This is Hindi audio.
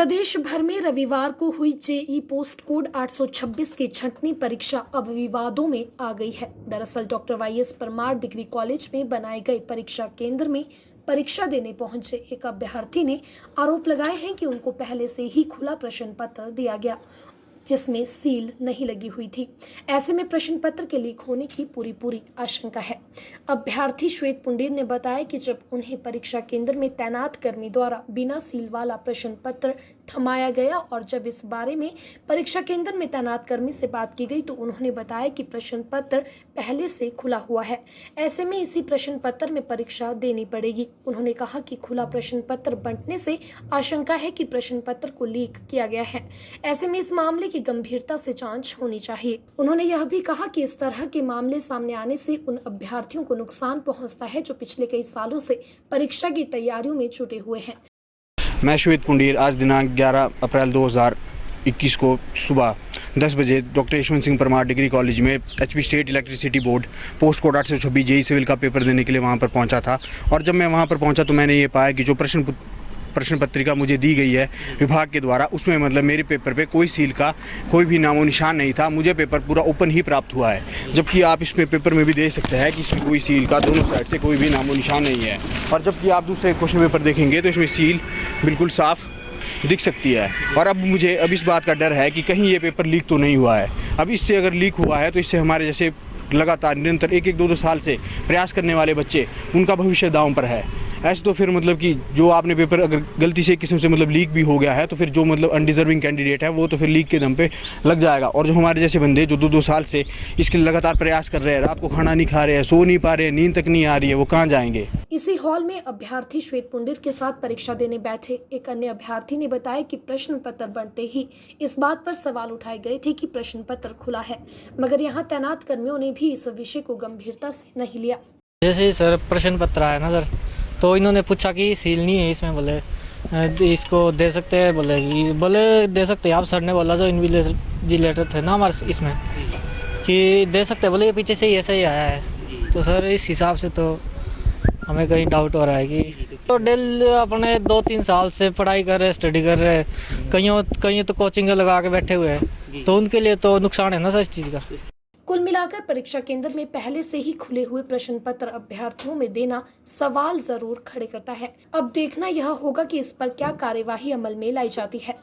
प्रदेश भर में रविवार को हुई जेई पोस्ट कोड 826 की छंटनी परीक्षा अब विवादों में आ गई है। दरअसल doctor YS Parmar degree college में बनाए गए परीक्षा केंद्र में परीक्षा देने पहुंचे एक अभ्यर्थी ने आरोप लगाए हैं कि उनको पहले से ही खुला प्रश्न पत्र दिया गया जिसमें सील नहीं लगी हुई थी। ऐसे में प्रश्न पत्र के लीक होने की पूरी आशंका है। अभ्यर्थी श्वेत पुंडीर ने बताया कि जब उन्हें परीक्षा केंद्र में तैनात कर्मी द्वारा बिना सील वाला प्रश्न पत्र थमाया गया और जब इस बारे में परीक्षा केंद्र में तैनात कर्मी से बात की गई तो उन्होंने बताया कि प्रश्न पत्र पहले से खुला हुआ है, ऐसे में इसी प्रश्न पत्र में परीक्षा देनी पड़ेगी। उन्होंने कहा कि खुला प्रश्न पत्र बंटने से आशंका है कि प्रश्न पत्र को लीक किया गया है, ऐसे में इस मामले की गंभीरता से जांच होनी चाहिए। उन्होंने यह भी कहा कि इस तरह के मामले सामने आने से उन अभ्यर्थियों को नुकसान पहुंचता है जो पिछले कई सालों से परीक्षा की तैयारियों में जुटे हुए हैं। मैं श्वेत पुंडीर आज दिनांक 11 अप्रैल 2021 को सुबह 10 बजे doctor Yashwant Singh Parmar degree college में HP state electricity board post code 826 JE civil का पेपर देने के लिए वहां पर पहुंचा था। और जब मैं वहां पर पहुंचा तो मैंने ये पाया कि जो प्रश्न पत्रिका मुझे दी गई है विभाग के द्वारा, उसमें मतलब मेरे पेपर पे कोई सील का कोई भी नामो निशान नहीं था। मुझे पेपर पूरा ओपन ही प्राप्त हुआ है, जबकि आप इसमें पेपर में भी देख सकते हैं कि इसमें कोई सील का दोनों साइड से कोई भी नामो निशान नहीं है। और जबकि आप दूसरे क्वेश्चन पेपर देखेंगे तो इसमें सील बिल्कुल साफ दिख सकती है। और अब मुझे इस बात का डर है कि कहीं ये पेपर लीक तो नहीं हुआ है। अब इससे अगर लीक हुआ है तो इससे हमारे जैसे लगातार निरंतर एक दो साल से प्रयास करने वाले बच्चे, उनका भविष्य दांव पर है। ऐसे तो फिर मतलब कि जो आपने पेपर अगर गलती से किस्म से मतलब लीक भी हो गया है तो फिर जो मतलब अनडिजर्विंग कैंडिडेट है वो तो फिर लीक के दम पे लग जाएगा। और जो हमारे जैसे बंदे जो दो साल से इसके लगातार प्रयास कर रहे हैं, रात को खाना नहीं खा रहे हैं, सो नहीं पा रहे हैं, नींद तक नहीं आ रही है, वो कहाँ जाएंगे। इसी हॉल में अभ्यर्थी श्वेत पुंडीर के साथ परीक्षा देने बैठे एक अन्य अभ्यर्थी ने बताया कि प्रश्न पत्र बनते ही इस बात पर सवाल उठाए गए थे कि प्रश्न पत्र खुला है, मगर यहाँ तैनात कर्मियों ने भी इस विषय को गंभीरता से नहीं लिया। जैसे सर प्रश्न पत्र आया ना सर, तो इन्होंने पूछा कि सील नहीं है इसमें, बोले इसको दे सकते हैं, बोले दे सकते हैं आप। सर ने बोला जो इन्विजिलेटर थे ना हमारे इसमें कि दे सकते हैं, बोले ये पीछे से ही ऐसा ही आया है। तो सर इस हिसाब से तो हमें कहीं डाउट हो रहा है कि तो डेली अपने 2-3 साल से पढ़ाई कर रहे, स्टडी कर रहे, कहीं तो कोचिंग लगा के बैठे हुए हैं, तो उनके लिए तो नुकसान है ना सर इस चीज़ का। कुल मिलाकर परीक्षा केंद्र में पहले से ही खुले हुए प्रश्न पत्र अभ्यर्थियों में देना सवाल जरूर खड़े करता है। अब देखना यह होगा कि इस पर क्या कार्यवाही अमल में लाई जाती है।